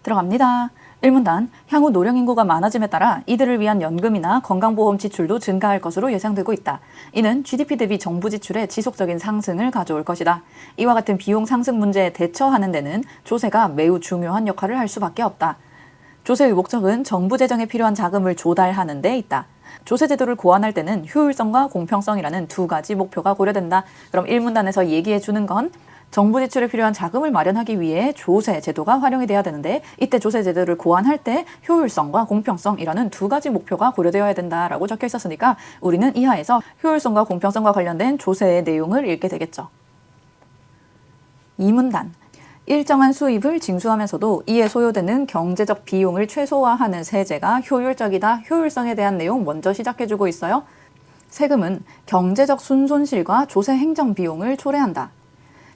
들어갑니다. 1문단, 향후 노령 인구가 많아짐에 따라 이들을 위한 연금이나 건강보험 지출도 증가할 것으로 예상되고 있다. 이는 GDP 대비 정부 지출의 지속적인 상승을 가져올 것이다. 이와 같은 비용 상승 문제에 대처하는 데는 조세가 매우 중요한 역할을 할 수밖에 없다. 조세의 목적은 정부 재정에 필요한 자금을 조달하는 데 있다. 조세 제도를 고안할 때는 효율성과 공평성이라는 두 가지 목표가 고려된다. 그럼 1문단에서 얘기해 주는 건 정부 지출에 필요한 자금을 마련하기 위해 조세 제도가 활용이 돼야 되는데, 이때 조세 제도를 고안할 때 효율성과 공평성이라는 두 가지 목표가 고려되어야 된다라고 적혀 있었으니까 우리는 이하에서 효율성과 공평성과 관련된 조세의 내용을 읽게 되겠죠. 2문단, 일정한 수입을 징수하면서도 이에 소요되는 경제적 비용을 최소화하는 세제가 효율적이다. 효율성에 대한 내용 먼저 시작해주고 있어요. 세금은 경제적 순손실과 조세 행정 비용을 초래한다.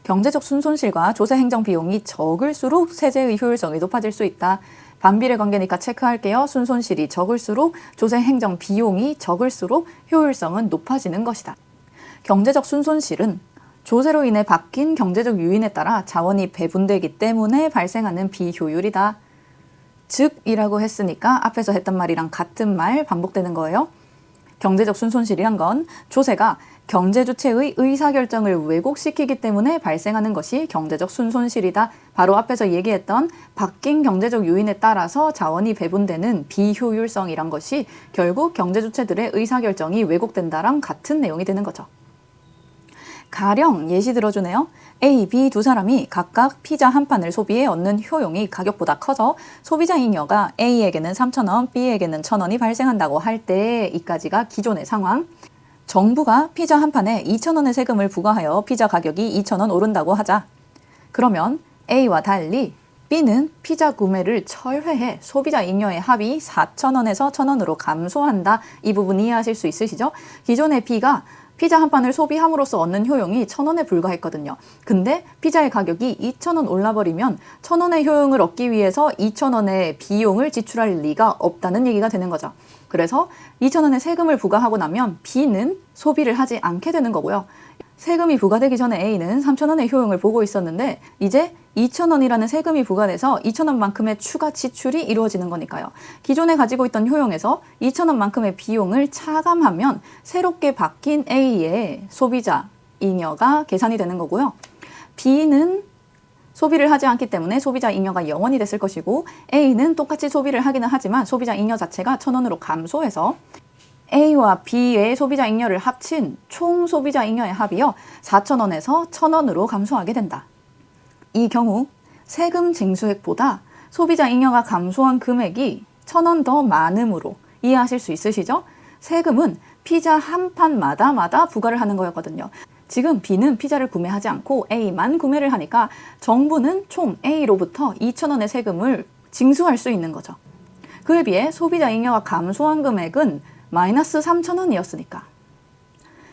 경제적 순손실과 조세 행정 비용이 적을수록 세제의 효율성이 높아질 수 있다. 반비례 관계니까 체크할게요. 순손실이 적을수록 조세 행정 비용이 적을수록 효율성은 높아지는 것이다. 경제적 순손실은 조세로 인해 바뀐 경제적 요인에 따라 자원이 배분되기 때문에 발생하는 비효율이다. 즉이라고 했으니까 앞에서 했던 말이랑 같은 말 반복되는 거예요. 경제적 순손실이란 건 조세가 경제 주체의 의사결정을 왜곡시키기 때문에 발생하는 것이 경제적 순손실이다. 바로 앞에서 얘기했던 바뀐 경제적 요인에 따라서 자원이 배분되는 비효율성이란 것이 결국 경제 주체들의 의사결정이 왜곡된다랑 같은 내용이 되는 거죠. 가령 예시 들어주네요. A, B 두 사람이 각각 피자 한 판을 소비해 얻는 효용이 가격보다 커서 소비자 잉여가 A에게는 3,000원, B에게는 1,000원이 발생한다고 할 때, 이까지가 기존의 상황. 정부가 피자 한 판에 2,000원의 세금을 부과하여 피자 가격이 2,000원 오른다고 하자. 그러면 A와 달리 B는 피자 구매를 철회해 소비자 잉여의 합이 4,000원에서 1,000원으로 감소한다. 이 부분 이해하실 수 있으시죠? 기존의 B가 피자 한 판을 소비함으로써 얻는 효용이 1,000원에 불과했거든요. 근데 피자의 가격이 2,000원 올라버리면 1,000원의 효용을 얻기 위해서 2,000원의 비용을 지출할 리가 없다는 얘기가 되는 거죠. 그래서 2,000원의 세금을 부과하고 나면 B는 소비를 하지 않게 되는 거고요. 세금이 부과되기 전에 A는 3,000원의 효용을 보고 있었는데 이제 2,000원이라는 세금이 부과돼서 2,000원만큼의 추가 지출이 이루어지는 거니까요. 기존에 가지고 있던 효용에서 2,000원만큼의 비용을 차감하면 새롭게 바뀐 A의 소비자 잉여가 계산이 되는 거고요. B는 소비를 하지 않기 때문에 소비자 잉여가 0원이 됐을 것이고, A는 똑같이 소비를 하기는 하지만 소비자 잉여 자체가 1,000원으로 감소해서 A와 B의 소비자 잉여를 합친 총 소비자 잉여의 합이요 4,000원에서 1,000원으로 감소하게 된다. 이 경우 세금 징수액보다 소비자 잉여가 감소한 금액이 1,000원 더 많음으로 이해하실 수 있으시죠? 세금은 피자 한 판마다 부과를 하는 거였거든요. 지금 B는 피자를 구매하지 않고 A만 구매를 하니까 정부는 총 A로부터 2,000원의 세금을 징수할 수 있는 거죠. 그에 비해 소비자 잉여가 감소한 금액은 마이너스 3,000원이었으니까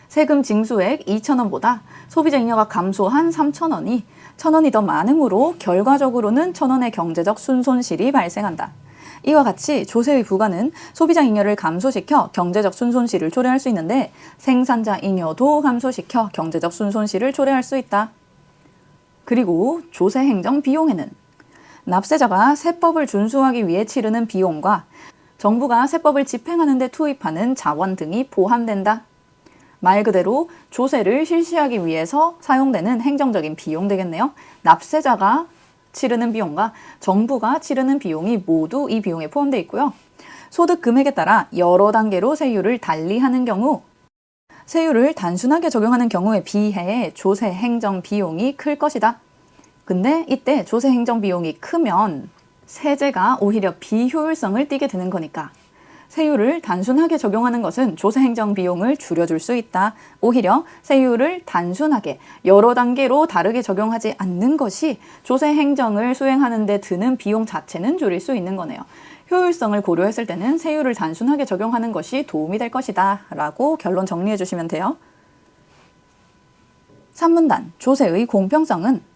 세금 징수액 2,000원보다 소비자 잉여가 감소한 3,000원이 1,000원이 더 많으므로 결과적으로는 1,000원의 경제적 순손실이 발생한다. 이와 같이 조세의 부과는 소비자 잉여를 감소시켜 경제적 순손실을 초래할 수 있는데 생산자 잉여도 감소시켜 경제적 순손실을 초래할 수 있다. 그리고 조세 행정 비용에는 납세자가 세법을 준수하기 위해 치르는 비용과 정부가 세법을 집행하는 데 투입하는 자원 등이 포함된다. 말 그대로 조세를 실시하기 위해서 사용되는 행정적인 비용 되겠네요. 납세자가 치르는 비용과 정부가 치르는 비용이 모두 이 비용에 포함되어 있고요. 소득 금액에 따라 여러 단계로 세율을 달리하는 경우, 세율을 단순하게 적용하는 경우에 비해 조세 행정 비용이 클 것이다. 근데 이때 조세 행정 비용이 크면 세제가 오히려 비효율성을 띠게 되는 거니까 세율을 단순하게 적용하는 것은 조세 행정 비용을 줄여줄 수 있다. 오히려 세율을 단순하게 여러 단계로 다르게 적용하지 않는 것이 조세 행정을 수행하는 데 드는 비용 자체는 줄일 수 있는 거네요. 효율성을 고려했을 때는 세율을 단순하게 적용하는 것이 도움이 될 것이다 라고 결론 정리해 주시면 돼요. 3문단, 조세의 공평성은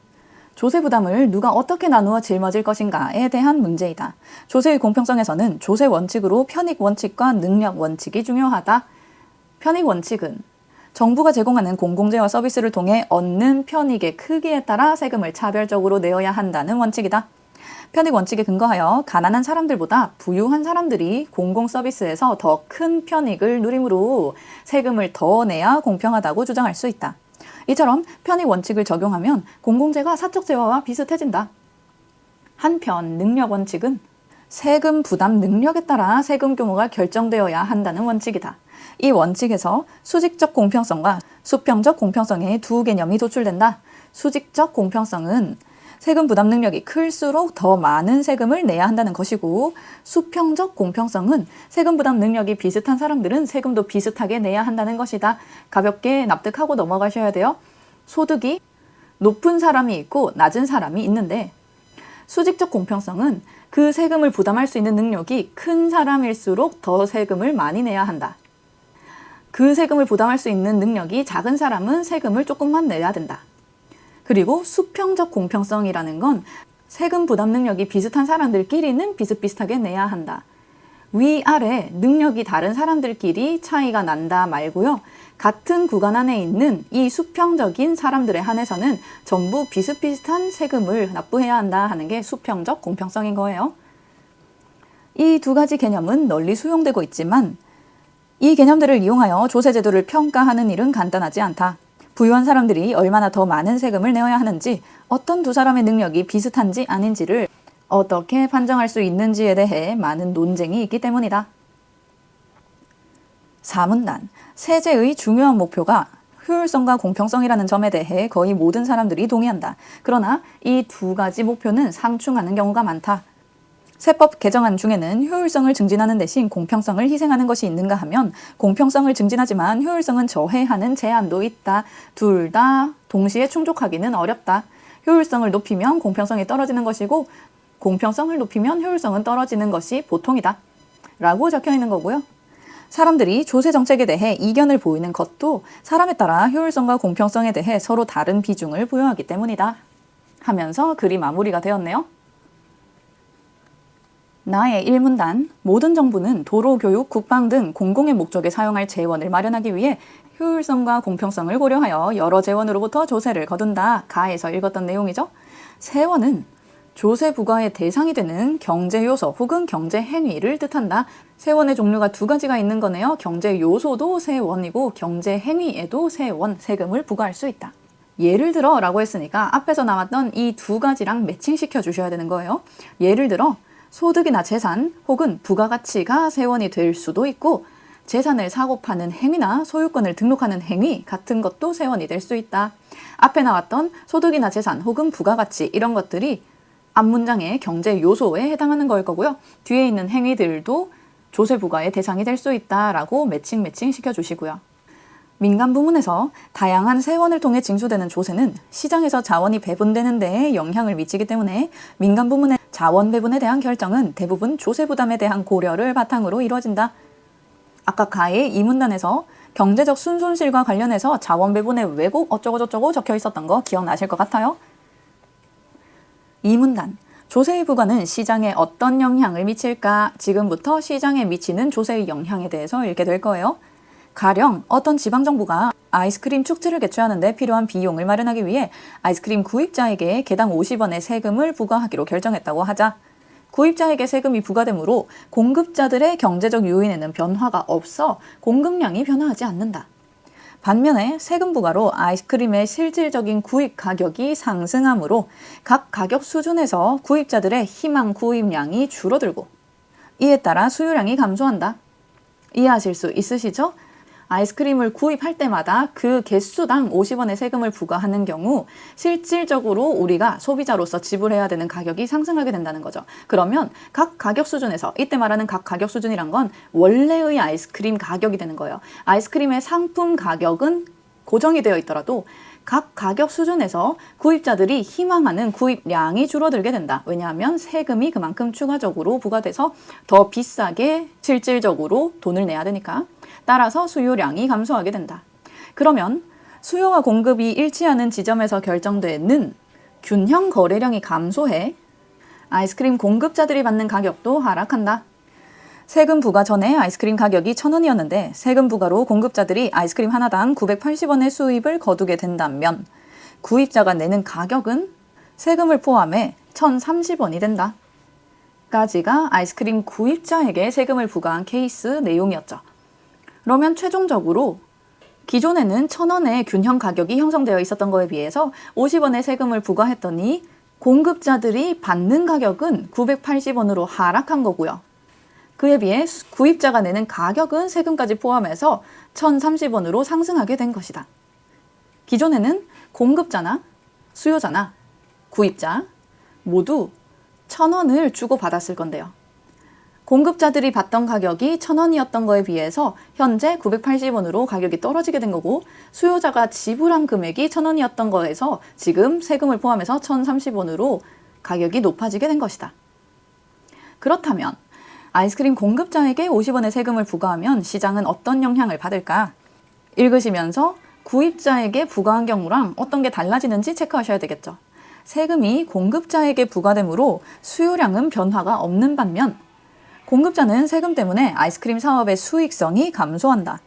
조세 부담을 누가 어떻게 나누어 짊어질 것인가에 대한 문제이다. 조세의 공평성에서는 조세 원칙으로 편익 원칙과 능력 원칙이 중요하다. 편익 원칙은 정부가 제공하는 공공재와 서비스를 통해 얻는 편익의 크기에 따라 세금을 차별적으로 내어야 한다는 원칙이다. 편익 원칙에 근거하여 가난한 사람들보다 부유한 사람들이 공공 서비스에서 더 큰 편익을 누리므로 세금을 더 내야 공평하다고 주장할 수 있다. 이처럼 편익 원칙을 적용하면 공공재가 사적재화와 비슷해진다. 한편 능력 원칙은 세금 부담 능력에 따라 세금 규모가 결정되어야 한다는 원칙이다. 이 원칙에서 수직적 공평성과 수평적 공평성의 두 개념이 도출된다. 수직적 공평성은 세금 부담 능력이 클수록 더 많은 세금을 내야 한다는 것이고, 수평적 공평성은 세금 부담 능력이 비슷한 사람들은 세금도 비슷하게 내야 한다는 것이다. 가볍게 납득하고 넘어가셔야 돼요. 소득이 높은 사람이 있고 낮은 사람이 있는데, 수직적 공평성은 그 세금을 부담할 수 있는 능력이 큰 사람일수록 더 세금을 많이 내야 한다. 그 세금을 부담할 수 있는 능력이 작은 사람은 세금을 조금만 내야 된다. 그리고 수평적 공평성이라는 건 세금 부담 능력이 비슷한 사람들끼리는 비슷비슷하게 내야 한다. 위아래 능력이 다른 사람들끼리 차이가 난다 말고요. 같은 구간 안에 있는 이 수평적인 사람들에 한해서는 전부 비슷비슷한 세금을 납부해야 한다 하는 게 수평적 공평성인 거예요. 이 두 가지 개념은 널리 수용되고 있지만 이 개념들을 이용하여 조세제도를 평가하는 일은 간단하지 않다. 부유한 사람들이 얼마나 더 많은 세금을 내어야 하는지, 어떤 두 사람의 능력이 비슷한지 아닌지를 어떻게 판정할 수 있는지에 대해 많은 논쟁이 있기 때문이다. 사문단, 세제의 중요한 목표가 효율성과 공평성이라는 점에 대해 거의 모든 사람들이 동의한다. 그러나 이 두 가지 목표는 상충하는 경우가 많다. 세법 개정안 중에는 효율성을 증진하는 대신 공평성을 희생하는 것이 있는가 하면 공평성을 증진하지만 효율성은 저해하는 제한도 있다. 둘 다 동시에 충족하기는 어렵다. 효율성을 높이면 공평성이 떨어지는 것이고 공평성을 높이면 효율성은 떨어지는 것이 보통이다. 라고 적혀 있는 거고요. 사람들이 조세 정책에 대해 이견을 보이는 것도 사람에 따라 효율성과 공평성에 대해 서로 다른 비중을 부여하기 때문이다. 하면서 글이 마무리가 되었네요. 나의 1문단, 모든 정부는 도로, 교육, 국방 등 공공의 목적에 사용할 재원을 마련하기 위해 효율성과 공평성을 고려하여 여러 재원으로부터 조세를 거둔다. 가에서 읽었던 내용이죠. 세원은 조세 부과의 대상이 되는 경제 요소 혹은 경제 행위를 뜻한다. 세원의 종류가 두 가지가 있는 거네요. 경제 요소도 세원이고 경제 행위에도 세원, 세금을 부과할 수 있다. 예를 들어 라고 했으니까 앞에서 나왔던 이 두 가지랑 매칭시켜 주셔야 되는 거예요. 예를 들어 소득이나 재산 혹은 부가가치가 세원이 될 수도 있고, 재산을 사고 파는 행위나 소유권을 등록하는 행위 같은 것도 세원이 될 수 있다. 앞에 나왔던 소득이나 재산 혹은 부가가치 이런 것들이 앞문장의 경제 요소에 해당하는 걸 거고요. 뒤에 있는 행위들도 조세 부과의 대상이 될 수 있다라고 매칭 시켜주시고요. 민간 부문에서 다양한 세원을 통해 징수되는 조세는 시장에서 자원이 배분되는 데에 영향을 미치기 때문에 민간 부문의 자원 배분에 대한 결정은 대부분 조세 부담에 대한 고려를 바탕으로 이루어진다. 아까 가의 이 문단에서 경제적 순손실과 관련해서 자원 배분의 왜곡 어쩌고저쩌고 적혀 있었던 거 기억나실 것 같아요. 이 문단, 조세의 부과는 시장에 어떤 영향을 미칠까? 지금부터 시장에 미치는 조세의 영향에 대해서 읽게 될 거예요. 가령 어떤 지방정부가 아이스크림 축제를 개최하는 데 필요한 비용을 마련하기 위해 아이스크림 구입자에게 개당 50원의 세금을 부과하기로 결정했다고 하자. 구입자에게 세금이 부과되므로 공급자들의 경제적 요인에는 변화가 없어 공급량이 변화하지 않는다. 반면에 세금 부과로 아이스크림의 실질적인 구입 가격이 상승하므로 각 가격 수준에서 구입자들의 희망 구입량이 줄어들고, 이에 따라 수요량이 감소한다. 이해하실 수 있으시죠? 아이스크림을 구입할 때마다 그 개수당 50원의 세금을 부과하는 경우 실질적으로 우리가 소비자로서 지불해야 되는 가격이 상승하게 된다는 거죠. 그러면 각 가격 수준에서, 이때 말하는 각 가격 수준이란 건 원래의 아이스크림 가격이 되는 거예요. 아이스크림의 상품 가격은 고정이 되어 있더라도 각 가격 수준에서 구입자들이 희망하는 구입량이 줄어들게 된다. 왜냐하면 세금이 그만큼 추가적으로 부과돼서 더 비싸게 실질적으로 돈을 내야 되니까. 따라서 수요량이 감소하게 된다. 그러면 수요와 공급이 일치하는 지점에서 결정되는 균형 거래량이 감소해 아이스크림 공급자들이 받는 가격도 하락한다. 세금 부과 전에 아이스크림 가격이 1,000원이었는데 세금 부과로 공급자들이 아이스크림 하나당 980원의 수입을 거두게 된다면 구입자가 내는 가격은 세금을 포함해 1,030원이 된다. 까지가 아이스크림 구입자에게 세금을 부과한 케이스 내용이었죠. 그러면 최종적으로 기존에는 1,000원의 균형 가격이 형성되어 있었던 거에 비해서 50원의 세금을 부과했더니 공급자들이 받는 가격은 980원으로 하락한 거고요. 그에 비해 구입자가 내는 가격은 세금까지 포함해서 1,030원으로 상승하게 된 것이다. 기존에는 공급자나 수요자나 구입자 모두 1,000원을 주고 받았을 건데요. 공급자들이 받던 가격이 1,000원이었던 거에 비해서 현재 980원으로 가격이 떨어지게 된 거고, 수요자가 지불한 금액이 1,000원이었던 거에서 지금 세금을 포함해서 1,030원으로 가격이 높아지게 된 것이다. 그렇다면 아이스크림 공급자에게 50원의 세금을 부과하면 시장은 어떤 영향을 받을까? 읽으시면서 구입자에게 부과한 경우랑 어떤 게 달라지는지 체크하셔야 되겠죠. 세금이 공급자에게 부과되므로 수요량은 변화가 없는 반면 공급자는 세금 때문에 아이스크림 사업의 수익성이 감소한다.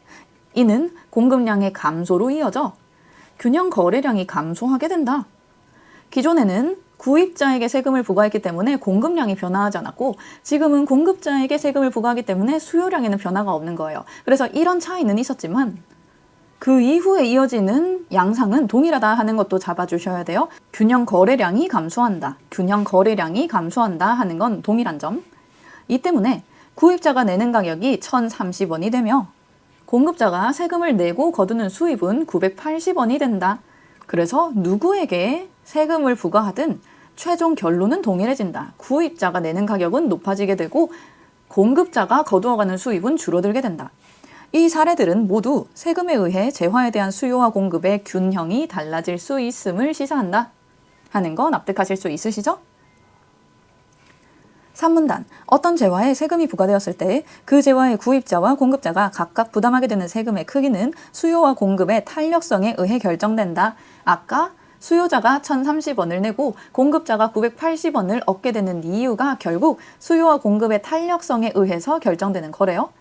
이는 공급량의 감소로 이어져 균형 거래량이 감소하게 된다. 기존에는 구입자에게 세금을 부과했기 때문에 공급량이 변화하지 않았고, 지금은 공급자에게 세금을 부과하기 때문에 수요량에는 변화가 없는 거예요. 그래서 이런 차이는 있었지만 그 이후에 이어지는 양상은 동일하다 하는 것도 잡아주셔야 돼요. 균형 거래량이 감소한다. 균형 거래량이 감소한다 하는 건 동일한 점. 이 때문에 구입자가 내는 가격이 1,030원이 되며 공급자가 세금을 내고 거두는 수입은 980원이 된다. 그래서 누구에게 세금을 부과하든 최종 결론은 동일해진다. 구입자가 내는 가격은 높아지게 되고 공급자가 거두어가는 수입은 줄어들게 된다. 이 사례들은 모두 세금에 의해 재화에 대한 수요와 공급의 균형이 달라질 수 있음을 시사한다 하는 거 납득하실 수 있으시죠? 3문단, 어떤 재화에 세금이 부과되었을 때 그 재화의 구입자와 공급자가 각각 부담하게 되는 세금의 크기는 수요와 공급의 탄력성에 의해 결정된다. 아까 수요자가 1,030원을 내고 공급자가 980원을 얻게 되는 이유가 결국 수요와 공급의 탄력성에 의해서 결정되는 거래요.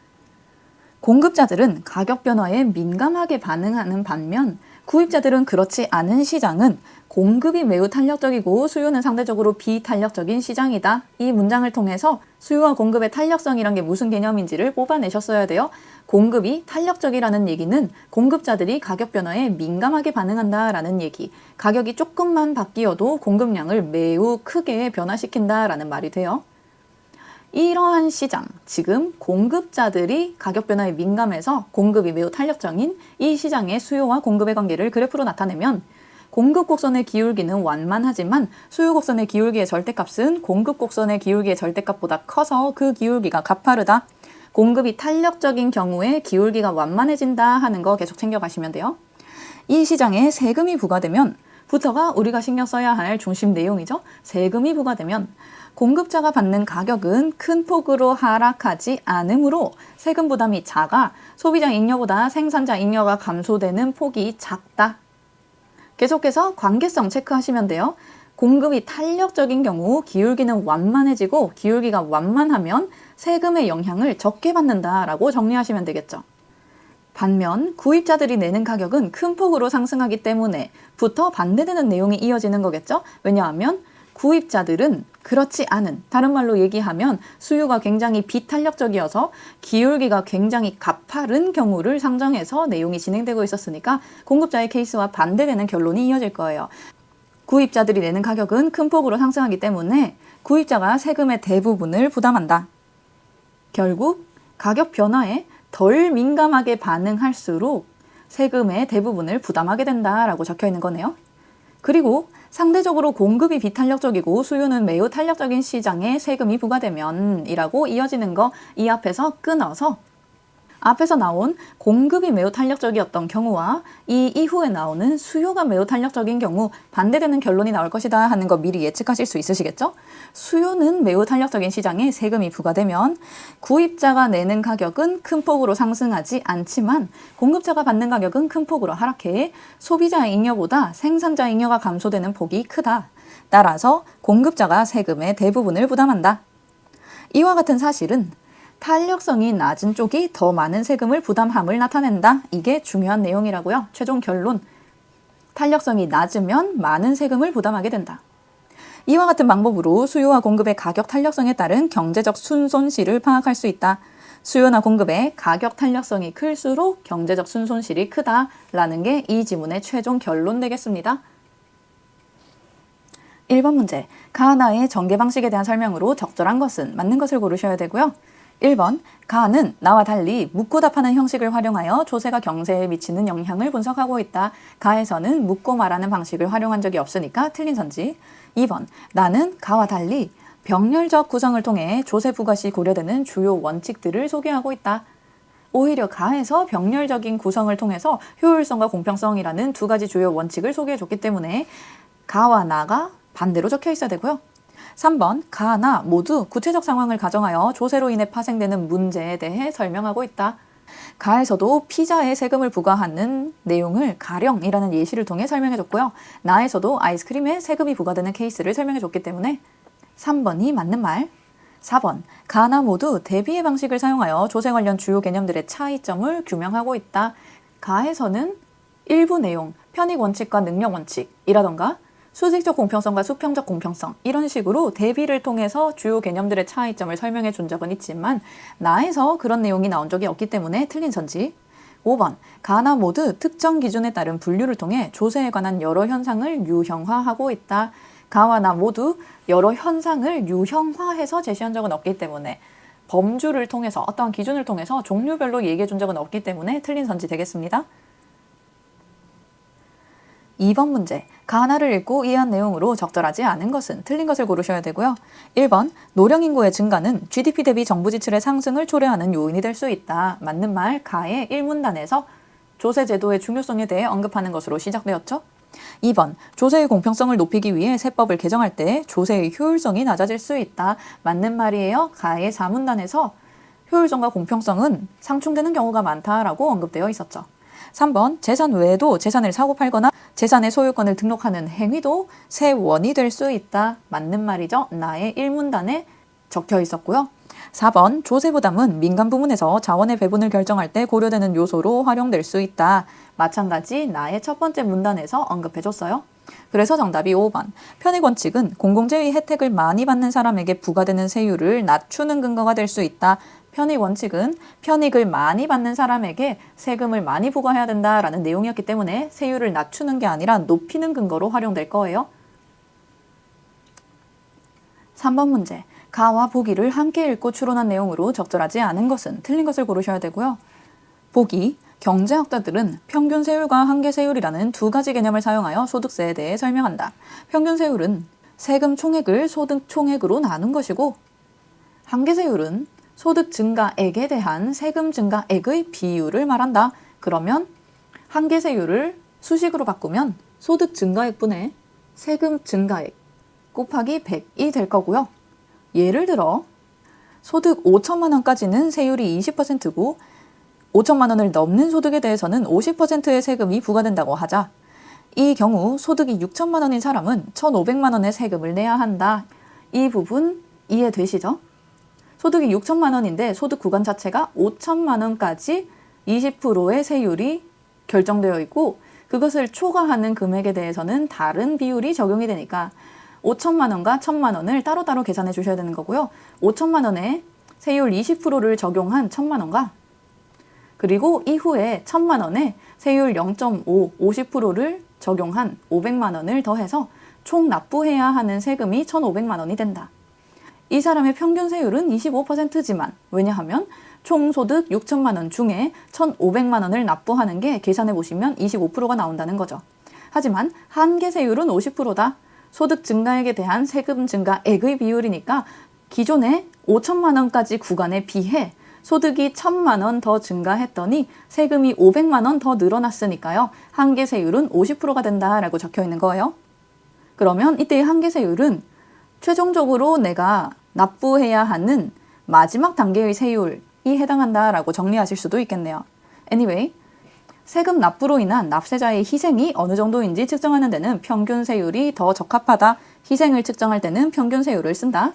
공급자들은 가격 변화에 민감하게 반응하는 반면 구입자들은 그렇지 않은 시장은 공급이 매우 탄력적이고 수요는 상대적으로 비탄력적인 시장이다. 이 문장을 통해서 수요와 공급의 탄력성이란 게 무슨 개념인지를 뽑아내셨어야 돼요. 공급이 탄력적이라는 얘기는 공급자들이 가격 변화에 민감하게 반응한다라는 얘기, 가격이 조금만 바뀌어도 공급량을 매우 크게 변화시킨다라는 말이 돼요. 이러한 시장, 지금 공급자들이 가격 변화에 민감해서 공급이 매우 탄력적인 이 시장의 수요와 공급의 관계를 그래프로 나타내면 공급 곡선의 기울기는 완만하지만 수요 곡선의 기울기의 절대값은 공급 곡선의 기울기의 절대값보다 커서 그 기울기가 가파르다. 공급이 탄력적인 경우에 기울기가 완만해진다 하는 거 계속 챙겨가시면 돼요. 이 시장에 세금이 부과되면 부터가 우리가 신경 써야 할 중심 내용이죠. 세금이 부과되면 공급자가 받는 가격은 큰 폭으로 하락하지 않으므로 세금 부담이 작아 소비자 잉여보다 생산자 잉여가 감소되는 폭이 작다. 계속해서 관계성 체크하시면 돼요. 공급이 탄력적인 경우 기울기는 완만해지고 기울기가 완만하면 세금의 영향을 적게 받는다라고 정리하시면 되겠죠. 반면 구입자들이 내는 가격은 큰 폭으로 상승하기 때문에 부터 반대되는 내용이 이어지는 거겠죠. 왜냐하면 구입자들은 그렇지 않은, 다른 말로 얘기하면 수요가 굉장히 비탄력적이어서 기울기가 굉장히 가파른 경우를 상정해서 내용이 진행되고 있었으니까 공급자의 케이스와 반대되는 결론이 이어질 거예요. 구입자들이 내는 가격은 큰 폭으로 상승하기 때문에 구입자가 세금의 대부분을 부담한다. 결국 가격 변화에 덜 민감하게 반응할수록 세금의 대부분을 부담하게 된다라고 적혀 있는 거네요. 그리고 상대적으로 공급이 비탄력적이고 수요는 매우 탄력적인 시장에 세금이 부과되면 이라고 이어지는 거 이 앞에서 끊어서 앞에서 나온 공급이 매우 탄력적이었던 경우와 이 이후에 나오는 수요가 매우 탄력적인 경우 반대되는 결론이 나올 것이다 하는 거 미리 예측하실 수 있으시겠죠? 수요는 매우 탄력적인 시장에 세금이 부과되면 구입자가 내는 가격은 큰 폭으로 상승하지 않지만 공급자가 받는 가격은 큰 폭으로 하락해 소비자 잉여보다 생산자 잉여가 감소되는 폭이 크다. 따라서 공급자가 세금의 대부분을 부담한다. 이와 같은 사실은 탄력성이 낮은 쪽이 더 많은 세금을 부담함을 나타낸다. 이게 중요한 내용이라고요. 최종 결론, 탄력성이 낮으면 많은 세금을 부담하게 된다. 이와 같은 방법으로 수요와 공급의 가격 탄력성에 따른 경제적 순손실을 파악할 수 있다. 수요나 공급의 가격 탄력성이 클수록 경제적 순손실이 크다라는 게 이 지문의 최종 결론 되겠습니다. 1번 문제, 가하나의 전개 방식에 대한 설명으로 적절한 것은 맞는 것을 고르셔야 되고요. 1번, 가하는 나와 달리 묻고 답하는 형식을 활용하여 조세가 경제에 미치는 영향을 분석하고 있다. 가에서는 묻고 말하는 방식을 활용한 적이 없으니까 틀린 선지. 2번, 나는 가와 달리 병렬적 구성을 통해 조세 부과 시 고려되는 주요 원칙들을 소개하고 있다. 오히려 가에서 병렬적인 구성을 통해서 효율성과 공평성이라는 두 가지 주요 원칙을 소개해줬기 때문에 가와 나가 반대로 적혀 있어야 되고요. 3번, 가, 나 모두 구체적 상황을 가정하여 조세로 인해 파생되는 문제에 대해 설명하고 있다. 가에서도 피자에 세금을 부과하는 내용을 가령이라는 예시를 통해 설명해줬고요. 나에서도 아이스크림에 세금이 부과되는 케이스를 설명해줬기 때문에 3번이 맞는 말. 4번, 가나 모두 대비의 방식을 사용하여 조세 관련 주요 개념들의 차이점을 규명하고 있다. 가에서는 일부 내용, 편익 원칙과 능력 원칙이라던가 수직적 공평성과 수평적 공평성 이런 식으로 대비를 통해서 주요 개념들의 차이점을 설명해 준 적은 있지만 나에서 그런 내용이 나온 적이 없기 때문에 틀린 선지. 5번, 가나 모두 특정 기준에 따른 분류를 통해 조세에 관한 여러 현상을 유형화하고 있다. 가와 나 모두 여러 현상을 유형화해서 제시한 적은 없기 때문에 범주를 통해서 어떠한 기준을 통해서 종류별로 얘기해 준 적은 없기 때문에 틀린 선지 되겠습니다. 2번 문제, 가나를 읽고 이해한 내용으로 적절하지 않은 것은 틀린 것을 고르셔야 되고요. 1번, 노령 인구의 증가는 GDP 대비 정부 지출의 상승을 초래하는 요인이 될 수 있다. 맞는 말, 가의 1문단에서 조세 제도의 중요성에 대해 언급하는 것으로 시작되었죠. 2번, 조세의 공평성을 높이기 위해 세법을 개정할 때 조세의 효율성이 낮아질 수 있다. 맞는 말이에요. 가의 4문단에서 효율성과 공평성은 상충되는 경우가 많다라고 언급되어 있었죠. 3번, 재산 외에도 재산을 사고 팔거나 재산의 소유권을 등록하는 행위도 세원이 될 수 있다. 맞는 말이죠. 나의 1문단에 적혀 있었고요. 4번, 조세 부담은 민간 부문에서 자원의 배분을 결정할 때 고려되는 요소로 활용될 수 있다. 마찬가지 나의 첫 번째 문단에서 언급해줬어요. 그래서 정답이 5번. 편익 원칙은 공공재의 혜택을 많이 받는 사람에게 부과되는 세율을 낮추는 근거가 될 수 있다. 편익 원칙은 편익을 많이 받는 사람에게 세금을 많이 부과해야 된다라는 내용이었기 때문에 세율을 낮추는 게 아니라 높이는 근거로 활용될 거예요. 3번 문제, 가와 보기를 함께 읽고 추론한 내용으로 적절하지 않은 것은 틀린 것을 고르셔야 되고요. 보기, 경제학자들은 평균 세율과 한계 세율이라는 두 가지 개념을 사용하여 소득세에 대해 설명한다. 평균 세율은 세금 총액을 소득 총액으로 나눈 것이고 한계 세율은 소득 증가액에 대한 세금 증가액의 비율을 말한다. 그러면 한계 세율을 수식으로 바꾸면 소득 증가액분의 세금 증가액 곱하기 100이 될 거고요. 예를 들어 소득 5천만 원까지는 세율이 20%고 5천만 원을 넘는 소득에 대해서는 50%의 세금이 부과된다고 하자. 이 경우 소득이 6천만 원인 사람은 1,500만 원의 세금을 내야 한다. 이 부분 이해되시죠? 소득이 6천만 원인데 소득 구간 자체가 5천만 원까지 20%의 세율이 결정되어 있고 그것을 초과하는 금액에 대해서는 다른 비율이 적용이 되니까 5천만 원과 1,000만 원을 따로따로 계산해 주셔야 되는 거고요. 5천만 원에 세율 20%를 적용한 1,000만 원과 그리고 이후에 1,000만 원에 세율 0.5, 50%를 적용한 500만 원을 더해서 총 납부해야 하는 세금이 1,500만 원이 된다. 이 사람의 평균 세율은 25%지만 왜냐하면 총 소득 6천만 원 중에 1,500만 원을 납부하는 게 계산해 보시면 25%가 나온다는 거죠. 하지만 한계 세율은 50%다. 소득 증가액에 대한 세금 증가액의 비율이니까 기존에 5천만 원까지 구간에 비해 소득이 1,000만 원 더 증가했더니 세금이 500만 원 더 늘어났으니까요. 한계 세율은 50%가 된다라고 적혀 있는 거예요. 그러면 이때의 한계 세율은 최종적으로 내가 납부해야 하는 마지막 단계의 세율이 해당한다라고 정리하실 수도 있겠네요. Anyway, 세금 납부로 인한 납세자의 희생이 어느 정도인지 측정하는 데는 평균 세율이 더 적합하다. 희생을 측정할 때는 평균 세율을 쓴다.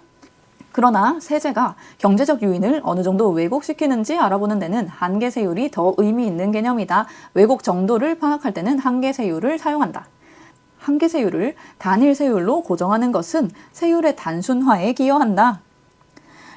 그러나 세제가 경제적 유인을 어느 정도 왜곡시키는지 알아보는 데는 한계 세율이 더 의미 있는 개념이다. 왜곡 정도를 파악할 때는 한계 세율을 사용한다. 한계 세율을 단일 세율로 고정하는 것은 세율의 단순화에 기여한다.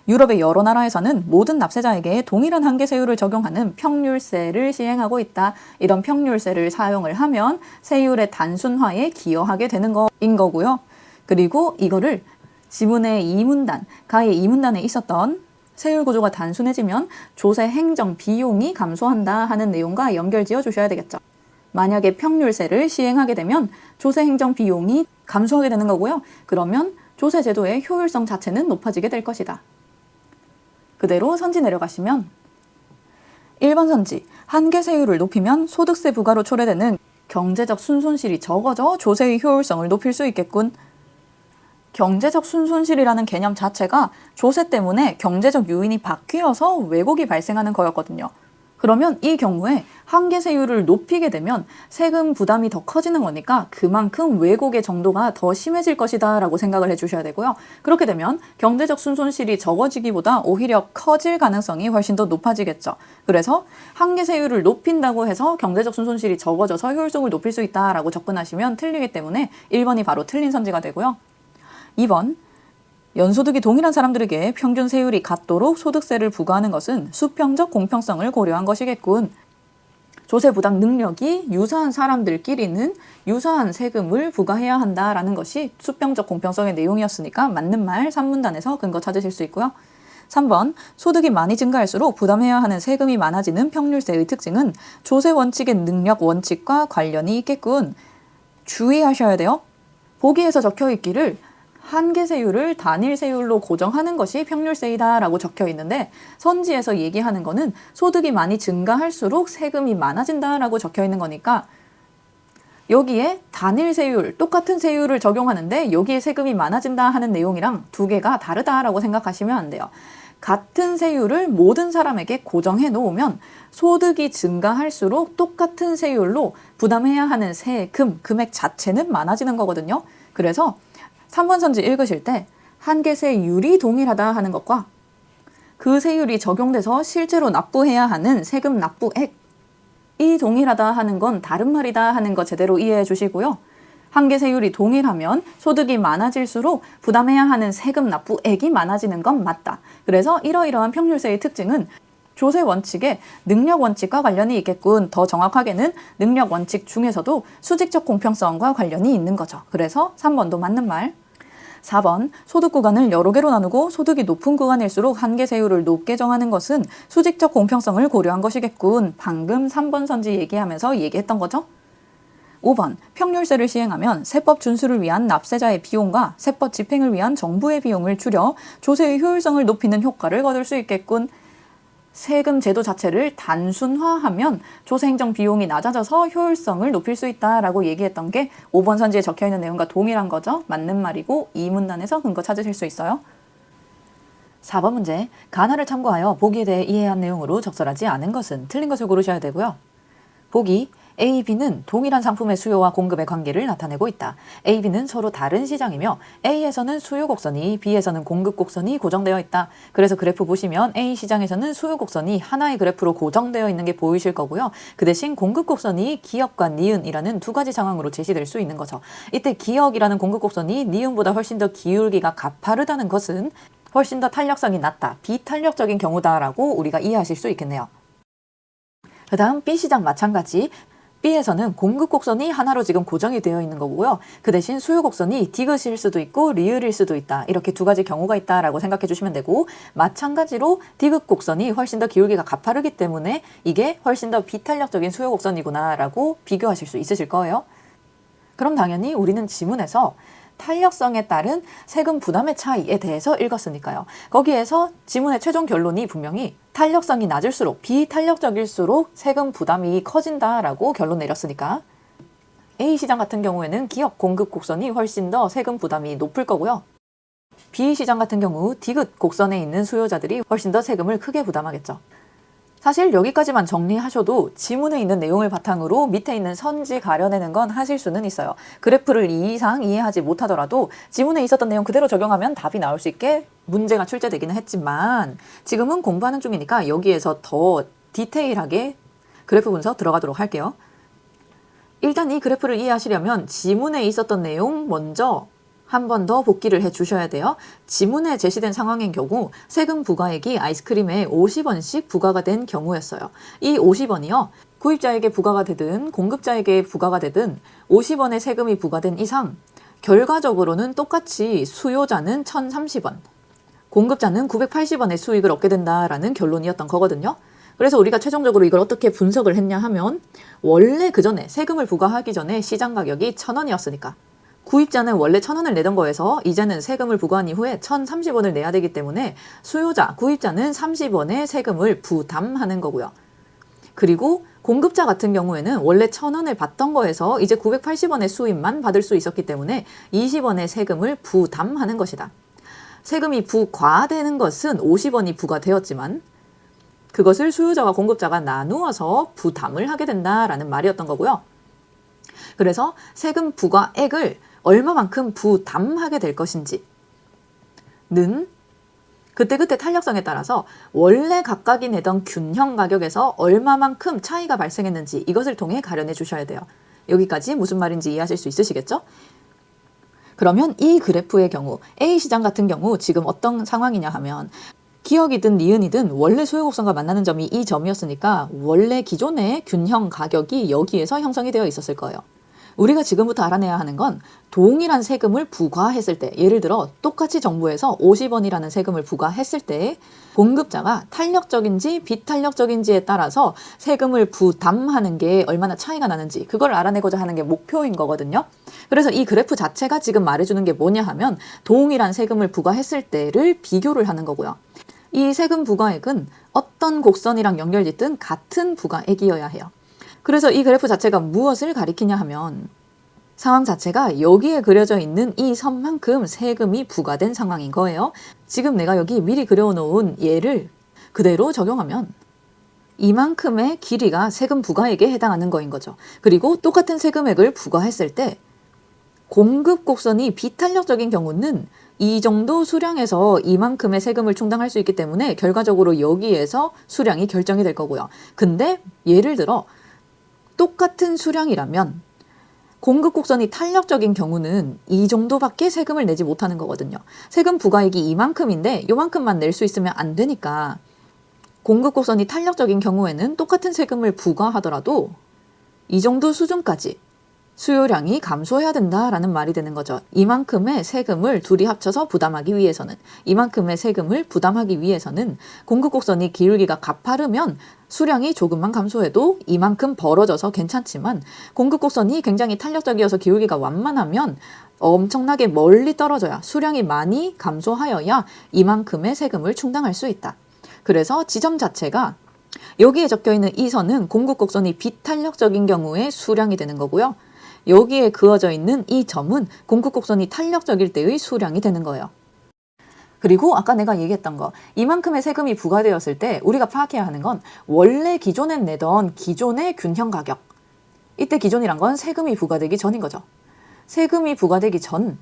유럽의 여러 나라에서는 모든 납세자에게 동일한 한계 세율을 적용하는 평률세를 시행하고 있다. 이런 평률세를 사용을 하면 세율의 단순화에 기여하게 되는 거인 거고요. 그리고 이거를 지문의 2문단, 가의 2문단에 있었던 세율 구조가 단순해지면 조세 행정 비용이 감소한다 하는 내용과 연결지어 주셔야 되겠죠. 만약에 평률세를 시행하게 되면 조세 행정 비용이 감소하게 되는 거고요. 그러면 조세 제도의 효율성 자체는 높아지게 될 것이다. 그대로 선지 내려가시면 1번 선지, 한계 세율을 높이면 소득세 부과로 초래되는 경제적 순손실이 적어져 조세의 효율성을 높일 수 있겠군. 경제적 순손실이라는 개념 자체가 조세 때문에 경제적 요인이 바뀌어서 왜곡이 발생하는 거였거든요. 그러면 이 경우에 한계 세율을 높이게 되면 세금 부담이 더 커지는 거니까 그만큼 왜곡의 정도가 더 심해질 것이다 라고 생각을 해주셔야 되고요. 그렇게 되면 경제적 순손실이 적어지기보다 오히려 커질 가능성이 훨씬 더 높아지겠죠. 그래서 한계 세율을 높인다고 해서 경제적 순손실이 적어져서 효율성을 높일 수 있다라고 접근하시면 틀리기 때문에 1번이 바로 틀린 선지가 되고요. 2번, 연소득이 동일한 사람들에게 평균 세율이 같도록 소득세를 부과하는 것은 수평적 공평성을 고려한 것이겠군. 조세 부담 능력이 유사한 사람들끼리는 유사한 세금을 부과해야 한다라는 것이 수평적 공평성의 내용이었으니까 맞는 말 3문단에서 근거 찾으실 수 있고요. 3번, 소득이 많이 증가할수록 부담해야 하는 세금이 많아지는 평률세의 특징은 조세 원칙의 능력 원칙과 관련이 있겠군. 주의하셔야 돼요. 보기에서 적혀 있기를 한계 세율을 단일 세율로 고정하는 것이 평률세이다 라고 적혀 있는데 선지에서 얘기하는 거는 소득이 많이 증가할수록 세금이 많아진다 라고 적혀 있는 거니까 여기에 단일 세율, 똑같은 세율을 적용하는데 여기에 세금이 많아진다 하는 내용이랑 두 개가 다르다라고 생각하시면 안 돼요. 같은 세율을 모든 사람에게 고정해 놓으면 소득이 증가할수록 똑같은 세율로 부담해야 하는 세금, 금액 자체는 많아지는 거거든요. 그래서 3번 선지 읽으실 때 한계 세율이 동일하다 하는 것과 그 세율이 적용돼서 실제로 납부해야 하는 세금 납부액이 동일하다 하는 건 다른 말이다 하는 거 제대로 이해해 주시고요. 한계 세율이 동일하면 소득이 많아질수록 부담해야 하는 세금 납부액이 많아지는 건 맞다. 그래서 이러이러한 평률세의 특징은 조세 원칙의 능력 원칙과 관련이 있겠군. 더 정확하게는 능력 원칙 중에서도 수직적 공평성과 관련이 있는 거죠. 그래서 3번도 맞는 말. 4번, 소득 구간을 여러 개로 나누고 소득이 높은 구간일수록 한계 세율을 높게 정하는 것은 수직적 공평성을 고려한 것이겠군. 방금 3번 선지 얘기하면서 얘기했던 거죠. 5번, 평률세를 시행하면 세법 준수를 위한 납세자의 비용과 세법 집행을 위한 정부의 비용을 줄여 조세의 효율성을 높이는 효과를 거둘 수 있겠군. 세금 제도 자체를 단순화하면 조세 행정 비용이 낮아져서 효율성을 높일 수 있다라고 얘기했던 게 5번 선지에 적혀있는 내용과 동일한 거죠. 맞는 말이고 이 문단에서 근거 찾으실 수 있어요. 4번 문제, 가나를 참고하여 보기에 대해 이해한 내용으로 적절하지 않은 것은 틀린 것을 고르셔야 되고요. 보기, A, B는 동일한 상품의 수요와 공급의 관계를 나타내고 있다. A, B는 서로 다른 시장이며 A에서는 수요 곡선이, B에서는 공급 곡선이 고정되어 있다. 그래서 그래프 보시면 A 시장에서는 수요 곡선이 하나의 그래프로 고정되어 있는 게 보이실 거고요. 그 대신 공급 곡선이 기역과 니은이라는 두 가지 상황으로 제시될 수 있는 거죠. 이때 기역이라는 공급 곡선이 니은보다 훨씬 더 기울기가 가파르다는 것은 훨씬 더 탄력성이 낮다, 비탄력적인 경우다라고 우리가 이해하실 수 있겠네요. 그 다음 B시장 마찬가지. B에서는 공급 곡선이 하나로 지금 고정이 되어 있는 거고요. 그 대신 수요 곡선이 디귿일 수도 있고 리을일 수도 있다. 이렇게 두 가지 경우가 있다라고 생각해 주시면 되고, 마찬가지로 디귿 곡선이 훨씬 더 기울기가 가파르기 때문에 이게 훨씬 더 비탄력적인 수요 곡선이구나 라고 비교하실 수 있으실 거예요. 그럼 당연히 우리는 지문에서 탄력성에 따른 세금 부담의 차이에 대해서 읽었으니까요. 거기에서 지문의 최종 결론이 분명히 탄력성이 낮을수록, 비탄력적일수록 세금 부담이 커진다라고 결론 내렸으니까 A시장 같은 경우에는 기역 공급 곡선이 훨씬 더 세금 부담이 높을 거고요. B시장 같은 경우 디귿 곡선에 있는 수요자들이 훨씬 더 세금을 크게 부담하겠죠. 사실 여기까지만 정리하셔도 지문에 있는 내용을 바탕으로 밑에 있는 선지 가려내는 건 하실 수는 있어요. 그래프를 이 이상 이해하지 못하더라도 지문에 있었던 내용 그대로 적용하면 답이 나올 수 있게 문제가 출제되기는 했지만 지금은 공부하는 중이니까 여기에서 더 디테일하게 그래프 분석 들어가도록 할게요. 일단 이 그래프를 이해하시려면 지문에 있었던 내용 먼저 한 번 더 복기를 해 주셔야 돼요. 지문에 제시된 상황인 경우 세금 부과액이 아이스크림에 50원씩 부과가 된 경우였어요. 이 50원이요. 구입자에게 부과가 되든 공급자에게 부과가 되든 50원의 세금이 부과된 이상 결과적으로는 똑같이 수요자는 1,030원, 공급자는 980원의 수익을 얻게 된다라는 결론이었던 거거든요. 그래서 우리가 최종적으로 이걸 어떻게 분석을 했냐 하면 원래 그 전에 세금을 부과하기 전에 시장 가격이 1,000원이었으니까 구입자는 원래 1,000원을 내던 거에서 이제는 세금을 부과한 이후에 1,030원을 내야 되기 때문에 수요자, 구입자는 30원의 세금을 부담하는 거고요. 그리고 공급자 같은 경우에는 원래 1,000원을 받던 거에서 이제 980원의 수입만 받을 수 있었기 때문에 20원의 세금을 부담하는 것이다. 세금이 부과되는 것은 50원이 부과되었지만 그것을 수요자와 공급자가 나누어서 부담을 하게 된다라는 말이었던 거고요. 그래서 세금 부과액을 얼마만큼 부담하게 될 것인지는 그때그때 탄력성에 따라서 원래 각각이 내던 균형 가격에서 얼마만큼 차이가 발생했는지 이것을 통해 가려내 주셔야 돼요. 여기까지 무슨 말인지 이해하실 수 있으시겠죠? 그러면 이 그래프의 경우 A시장 같은 경우 지금 어떤 상황이냐 하면 기억이든 니은이든 원래 소요곡선과 만나는 점이 이 점이었으니까 원래 기존의 균형 가격이 여기에서 형성이 되어 있었을 거예요. 우리가 지금부터 알아내야 하는 건 동일한 세금을 부과했을 때, 예를 들어 똑같이 정부에서 50원이라는 세금을 부과했을 때 공급자가 탄력적인지 비탄력적인지에 따라서 세금을 부담하는 게 얼마나 차이가 나는지 그걸 알아내고자 하는 게 목표인 거거든요. 그래서 이 그래프 자체가 지금 말해주는 게 뭐냐 하면 동일한 세금을 부과했을 때를 비교를 하는 거고요. 이 세금 부과액은 어떤 곡선이랑 연결짓든 같은 부과액이어야 해요. 그래서 이 그래프 자체가 무엇을 가리키냐 하면 상황 자체가 여기에 그려져 있는 이 선만큼 세금이 부과된 상황인 거예요. 지금 내가 여기 미리 그려놓은 예를 그대로 적용하면 이만큼의 길이가 세금 부과액에 해당하는 거인 거죠. 그리고 똑같은 세금액을 부과했을 때 공급 곡선이 비탄력적인 경우는 이 정도 수량에서 이만큼의 세금을 충당할 수 있기 때문에 결과적으로 여기에서 수량이 결정이 될 거고요. 근데 예를 들어 똑같은 수량이라면 공급 곡선이 탄력적인 경우는 이 정도밖에 세금을 내지 못하는 거거든요. 세금 부과액이 이만큼인데 요만큼만 낼 수 있으면 안 되니까 공급 곡선이 탄력적인 경우에는 똑같은 세금을 부과하더라도 이 정도 수준까지 수요량이 감소해야 된다라는 말이 되는 거죠. 이만큼의 세금을 둘이 합쳐서 부담하기 위해서는, 이만큼의 세금을 부담하기 위해서는 공급 곡선이 기울기가 가파르면 수량이 조금만 감소해도 이만큼 벌어져서 괜찮지만 공급 곡선이 굉장히 탄력적이어서 기울기가 완만하면 엄청나게 멀리 떨어져야 수량이 많이 감소하여야 이만큼의 세금을 충당할 수 있다. 그래서 지점 자체가 여기에 적혀있는 이 선은 공급 곡선이 비탄력적인 경우에 수량이 되는 거고요. 여기에 그어져 있는 이 점은 공급 곡선이 탄력적일 때의 수량이 되는 거예요. 그리고 아까 내가 얘기했던 거, 이만큼의 세금이 부과되었을 때 우리가 파악해야 하는 건 원래 기존에 내던 기존의 균형 가격. 이때 기존이란 건 세금이 부과되기 전인 거죠. 세금이 부과되기 전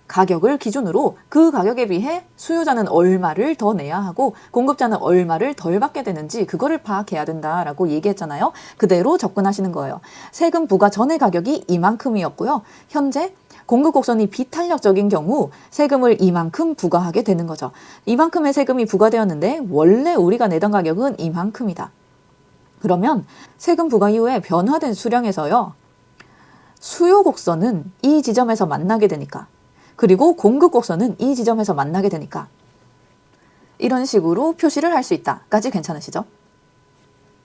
가격을 기준으로 그 가격에 비해 수요자는 얼마를 더 내야 하고 공급자는 얼마를 덜 받게 되는지 그거를 파악해야 된다라고 얘기했잖아요. 그대로 접근하시는 거예요. 세금 부과 전의 가격이 이만큼이었고요. 현재 공급 곡선이 비탄력적인 경우 세금을 이만큼 부과하게 되는 거죠. 이만큼의 세금이 부과되었는데 원래 우리가 내던 가격은 이만큼이다. 그러면 세금 부과 이후에 변화된 수량에서요. 수요 곡선은 이 지점에서 만나게 되니까 그리고 공급 곡선은 이 지점에서 만나게 되니까 이런 식으로 표시를 할 수 있다까지 괜찮으시죠?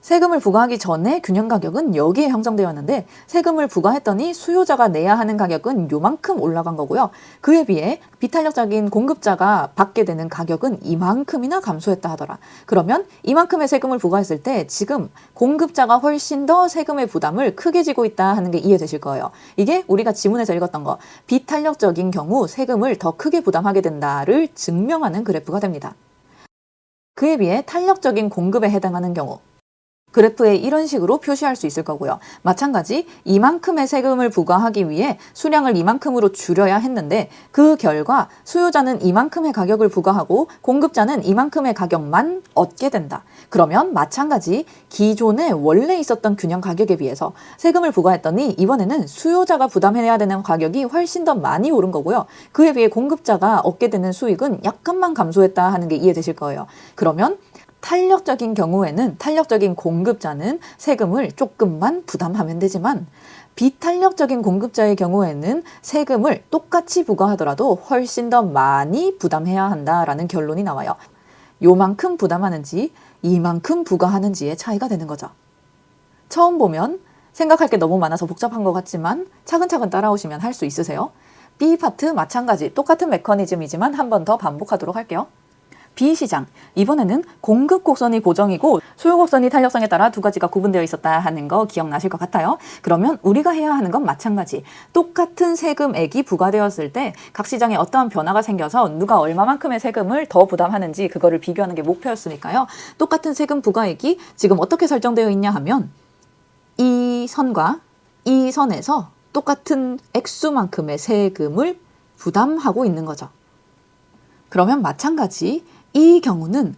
세금을 부과하기 전에 균형 가격은 여기에 형성되었는데 세금을 부과했더니 수요자가 내야 하는 가격은 요만큼 올라간 거고요. 그에 비해 비탄력적인 공급자가 받게 되는 가격은 이만큼이나 감소했다 하더라. 그러면 이만큼의 세금을 부과했을 때 지금 공급자가 훨씬 더 세금의 부담을 크게 지고 있다 하는 게 이해되실 거예요. 이게 우리가 지문에서 읽었던 거 비탄력적인 경우 세금을 더 크게 부담하게 된다를 증명하는 그래프가 됩니다. 그에 비해 탄력적인 공급에 해당하는 경우 그래프에 이런 식으로 표시할 수 있을 거고요. 마찬가지 이만큼의 세금을 부과하기 위해 수량을 이만큼으로 줄여야 했는데 그 결과 수요자는 이만큼의 가격을 부과하고 공급자는 이만큼의 가격만 얻게 된다. 그러면 마찬가지 기존에 원래 있었던 균형 가격에 비해서 세금을 부과했더니 이번에는 수요자가 부담해야 되는 가격이 훨씬 더 많이 오른 거고요. 그에 비해 공급자가 얻게 되는 수익은 약간만 감소했다 하는 게 이해되실 거예요. 그러면 탄력적인 경우에는 탄력적인 공급자는 세금을 조금만 부담하면 되지만 비탄력적인 공급자의 경우에는 세금을 똑같이 부과하더라도 훨씬 더 많이 부담해야 한다라는 결론이 나와요. 요만큼 부담하는지 이만큼 부과하는지의 차이가 되는 거죠. 처음 보면 생각할 게 너무 많아서 복잡한 것 같지만 차근차근 따라오시면 할 수 있으세요. B 파트 마찬가지 똑같은 메커니즘이지만 한 번 더 반복하도록 할게요. B시장, 이번에는 공급 곡선이 고정이고 수요 곡선이 탄력성에 따라 두 가지가 구분되어 있었다 하는 거 기억나실 것 같아요. 그러면 우리가 해야 하는 건 마찬가지. 똑같은 세금액이 부과되었을 때 각 시장에 어떠한 변화가 생겨서 누가 얼마만큼의 세금을 더 부담하는지 그거를 비교하는 게 목표였으니까요. 똑같은 세금 부과액이 지금 어떻게 설정되어 있냐 하면 이 선과 이 선에서 똑같은 액수만큼의 세금을 부담하고 있는 거죠. 그러면 마찬가지 이 경우는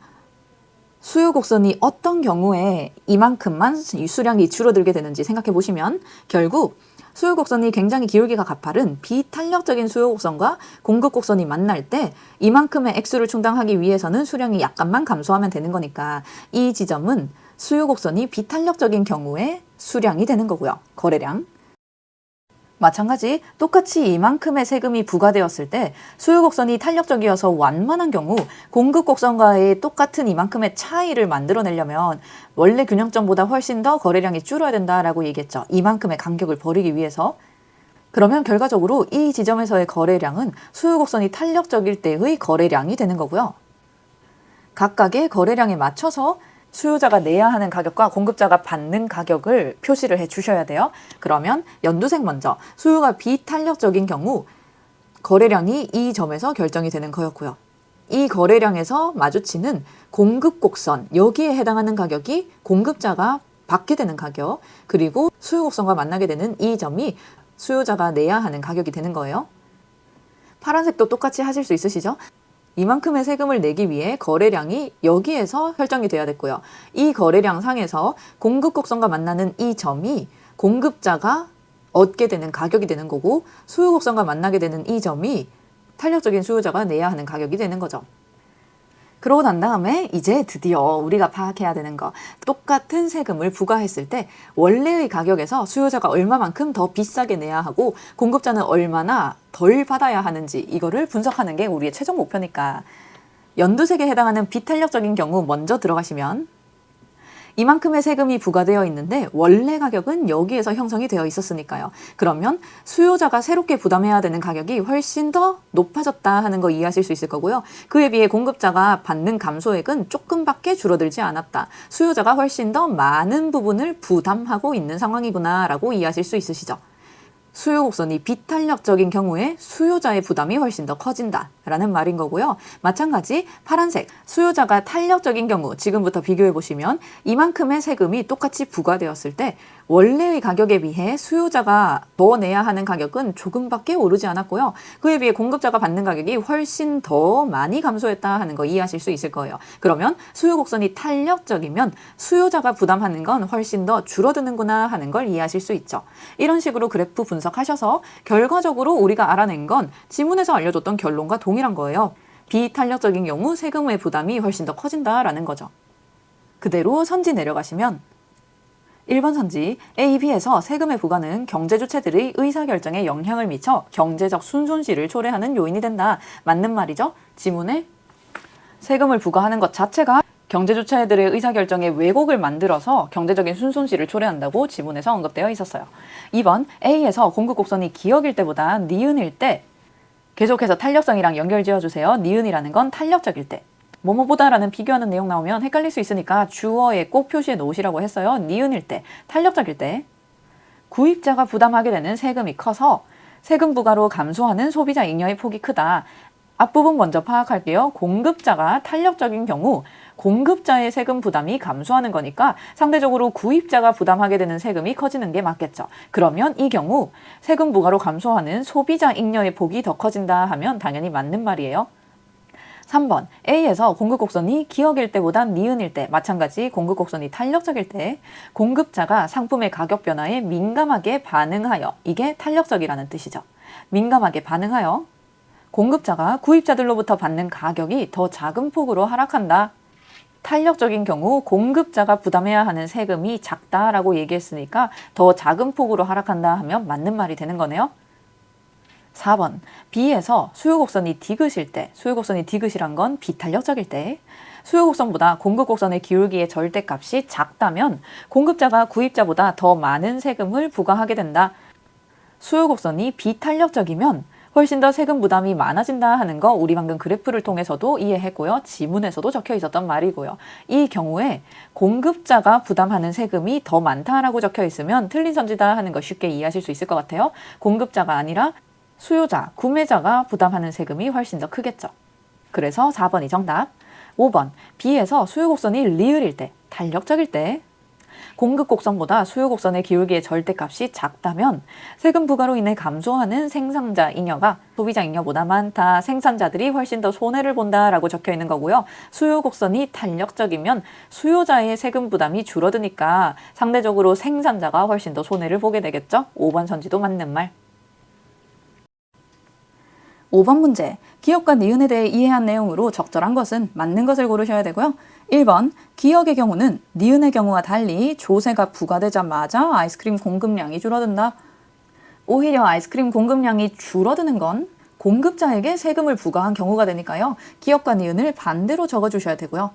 수요 곡선이 어떤 경우에 이만큼만 수량이 줄어들게 되는지 생각해 보시면 결국 수요 곡선이 굉장히 기울기가 가파른 비탄력적인 수요 곡선과 공급 곡선이 만날 때 이만큼의 액수를 충당하기 위해서는 수량이 약간만 감소하면 되는 거니까 이 지점은 수요 곡선이 비탄력적인 경우에 수량이 되는 거고요. 거래량. 마찬가지 똑같이 이만큼의 세금이 부과되었을 때 수요 곡선이 탄력적이어서 완만한 경우 공급 곡선과의 똑같은 이만큼의 차이를 만들어내려면 원래 균형점보다 훨씬 더 거래량이 줄어야 된다라고 얘기했죠. 이만큼의 간격을 벌이기 위해서. 그러면 결과적으로 이 지점에서의 거래량은 수요 곡선이 탄력적일 때의 거래량이 되는 거고요. 각각의 거래량에 맞춰서 수요자가 내야 하는 가격과 공급자가 받는 가격을 표시를 해 주셔야 돼요. 그러면 연두색 먼저 수요가 비탄력적인 경우 거래량이 이 점에서 결정이 되는 거였고요. 이 거래량에서 마주치는 공급 곡선, 여기에 해당하는 가격이 공급자가 받게 되는 가격, 그리고 수요 곡선과 만나게 되는 이 점이 수요자가 내야 하는 가격이 되는 거예요. 파란색도 똑같이 하실 수 있으시죠? 이만큼의 세금을 내기 위해 거래량이 여기에서 설정이 돼야 됐고요. 이 거래량 상에서 공급 곡선과 만나는 이 점이 공급자가 얻게 되는 가격이 되는 거고 수요 곡선과 만나게 되는 이 점이 탄력적인 수요자가 내야 하는 가격이 되는 거죠. 그러고 난 다음에 이제 드디어 우리가 파악해야 되는 거, 똑같은 세금을 부과했을 때 원래의 가격에서 수요자가 얼마만큼 더 비싸게 내야 하고 공급자는 얼마나 덜 받아야 하는지 이거를 분석하는 게 우리의 최종 목표니까 연두색에 해당하는 비탄력적인 경우 먼저 들어가시면 이만큼의 세금이 부과되어 있는데 원래 가격은 여기에서 형성이 되어 있었으니까요. 그러면 수요자가 새롭게 부담해야 되는 가격이 훨씬 더 높아졌다 하는 거 이해하실 수 있을 거고요. 그에 비해 공급자가 받는 감소액은 조금밖에 줄어들지 않았다. 수요자가 훨씬 더 많은 부분을 부담하고 있는 상황이구나 라고 이해하실 수 있으시죠. 수요 곡선이 비탄력적인 경우에 수요자의 부담이 훨씬 더 커진다 라는 말인 거고요. 마찬가지 파란색, 수요자가 탄력적인 경우 지금부터 비교해 보시면 이만큼의 세금이 똑같이 부과되었을 때 원래의 가격에 비해 수요자가 더 내야 하는 가격은 조금밖에 오르지 않았고요. 그에 비해 공급자가 받는 가격이 훨씬 더 많이 감소했다 하는 거 이해하실 수 있을 거예요. 그러면 수요 곡선이 탄력적이면 수요자가 부담하는 건 훨씬 더 줄어드는구나 하는 걸 이해하실 수 있죠. 이런 식으로 그래프 분석하셔서 결과적으로 우리가 알아낸 건 지문에서 알려줬던 결론과 동일한 거예요. 비탄력적인 경우 세금의 부담이 훨씬 더 커진다라는 거죠. 그대로 선지 내려가시면 1번 선지 A, B에서 세금의 부과는 경제 주체들의 의사결정에 영향을 미쳐 경제적 순손실을 초래하는 요인이 된다. 맞는 말이죠? 지문에 세금을 부과하는 것 자체가 경제 주체들의 의사결정에 왜곡을 만들어서 경제적인 순손실을 초래한다고 지문에서 언급되어 있었어요. 2번 A에서 공급 곡선이 기역일 때보다 니은일 때 계속해서 탄력성이랑 연결 지어주세요. 니은이라는 건 탄력적일 때. 뭐뭐보다라는 비교하는 내용 나오면 헷갈릴 수 있으니까 주어에 꼭 표시해 놓으시라고 했어요. 니은일 때, 탄력적일 때. 구입자가 부담하게 되는 세금이 커서 세금 부과로 감소하는 소비자 잉여의 폭이 크다. 앞부분 먼저 파악할게요. 공급자가 탄력적인 경우 공급자의 세금 부담이 감소하는 거니까 상대적으로 구입자가 부담하게 되는 세금이 커지는 게 맞겠죠. 그러면 이 경우 세금 부과로 감소하는 소비자 잉여의 폭이 더 커진다 하면 당연히 맞는 말이에요. 3번 A에서 공급 곡선이 기역일 때보다 니은일 때, 마찬가지 공급 곡선이 탄력적일 때 공급자가 상품의 가격 변화에 민감하게 반응하여, 이게 탄력적이라는 뜻이죠. 민감하게 반응하여 공급자가 구입자들로부터 받는 가격이 더 작은 폭으로 하락한다. 탄력적인 경우 공급자가 부담해야 하는 세금이 작다라고 얘기했으니까 더 작은 폭으로 하락한다 하면 맞는 말이 되는 거네요. 4번 B에서 수요곡선이 디귿일 때, 수요곡선이 디귿이란 건 비탄력적일 때, 수요곡선보다 공급곡선의 기울기의 절대값이 작다면 공급자가 구입자보다 더 많은 세금을 부과하게 된다. 수요곡선이 비탄력적이면 훨씬 더 세금 부담이 많아진다 하는 거 우리 방금 그래프를 통해서도 이해했고요. 지문에서도 적혀 있었던 말이고요. 이 경우에 공급자가 부담하는 세금이 더 많다라고 적혀 있으면 틀린 선지다 하는 거 쉽게 이해하실 수 있을 것 같아요. 공급자가 아니라 수요자, 구매자가 부담하는 세금이 훨씬 더 크겠죠. 그래서 4번이 정답. 5번 B에서 수요곡선이 리을일 때, 탄력적일 때 공급곡선보다 수요곡선의 기울기의 절대값이 작다면 세금 부과로 인해 감소하는 생산자 잉여가 소비자 잉여보다 많다. 생산자들이 훨씬 더 손해를 본다라고 적혀 있는 거고요. 수요곡선이 탄력적이면 수요자의 세금 부담이 줄어드니까 상대적으로 생산자가 훨씬 더 손해를 보게 되겠죠. 5번 선지도 맞는 말. 5번 문제, 기역과 니은에 대해 이해한 내용으로 적절한 것은 맞는 것을 고르셔야 되고요. 1번, 기역의 경우는 니은의 경우와 달리 조세가 부과되자마자 아이스크림 공급량이 줄어든다. 오히려 아이스크림 공급량이 줄어드는 건 공급자에게 세금을 부과한 경우가 되니까요. 기역과 니은을 반대로 적어주셔야 되고요.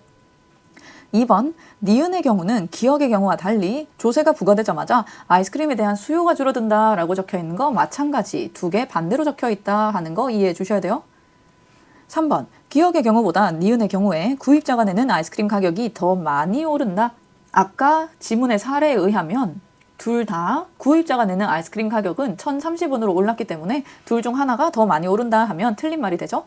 2번, 니은의 경우는 기역의 경우와 달리 조세가 부과되자마자 아이스크림에 대한 수요가 줄어든다 라고 적혀 있는 거 마찬가지 두 개 반대로 적혀 있다 하는 거 이해해 주셔야 돼요. 3번, 기역의 경우보다 니은의 경우에 구입자가 내는 아이스크림 가격이 더 많이 오른다. 아까 지문의 사례에 의하면 둘 다 구입자가 내는 아이스크림 가격은 1,030원으로 올랐기 때문에 둘 중 하나가 더 많이 오른다 하면 틀린 말이 되죠.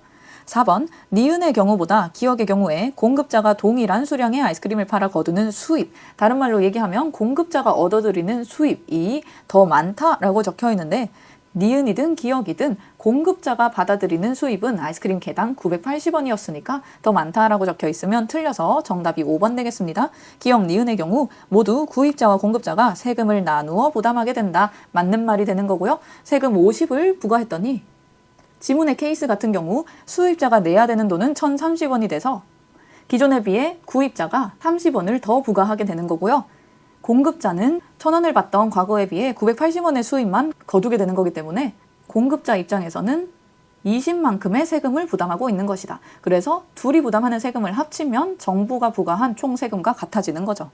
4번, 니은의 경우보다 기역의 경우에 공급자가 동일한 수량의 아이스크림을 팔아 거두는 수입, 다른 말로 얘기하면 공급자가 얻어들이는 수입이 더 많다라고 적혀 있는데 니은이든 기역이든 공급자가 받아들이는 수입은 아이스크림 개당 980원이었으니까 더 많다라고 적혀 있으면 틀려서 정답이 5번 되겠습니다. 기역, 니은의 경우 모두 구입자와 공급자가 세금을 나누어 부담하게 된다. 맞는 말이 되는 거고요. 세금 50을 부과했더니 지문의 케이스 같은 경우 수입자가 내야 되는 돈은 1,030원이 돼서 기존에 비해 구입자가 30원을 더 부과하게 되는 거고요. 공급자는 1,000원을 받던 과거에 비해 980원의 수입만 거두게 되는 거기 때문에 공급자 입장에서는 20만큼의 세금을 부담하고 있는 것이다. 그래서 둘이 부담하는 세금을 합치면 정부가 부과한 총 세금과 같아지는 거죠.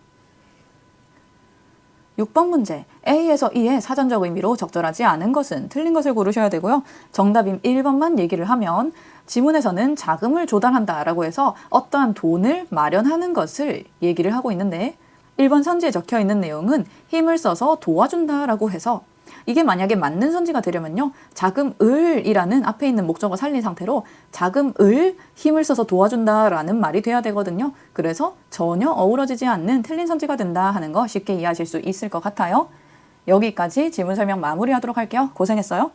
6번 문제, A에서 E의 사전적 의미로 적절하지 않은 것은 틀린 것을 고르셔야 되고요. 정답인 1번만 얘기를 하면 지문에서는 자금을 조달한다라고 해서 어떠한 돈을 마련하는 것을 얘기를 하고 있는데 1번 선지에 적혀 있는 내용은 힘을 써서 도와준다라고 해서 이게 만약에 맞는 선지가 되려면요. 자금을이라는 앞에 있는 목적어 살린 상태로 자금을 힘을 써서 도와준다라는 말이 돼야 되거든요. 그래서 전혀 어우러지지 않는 틀린 선지가 된다 하는 거 쉽게 이해하실 수 있을 것 같아요. 여기까지 지문 설명 마무리하도록 할게요. 고생했어요.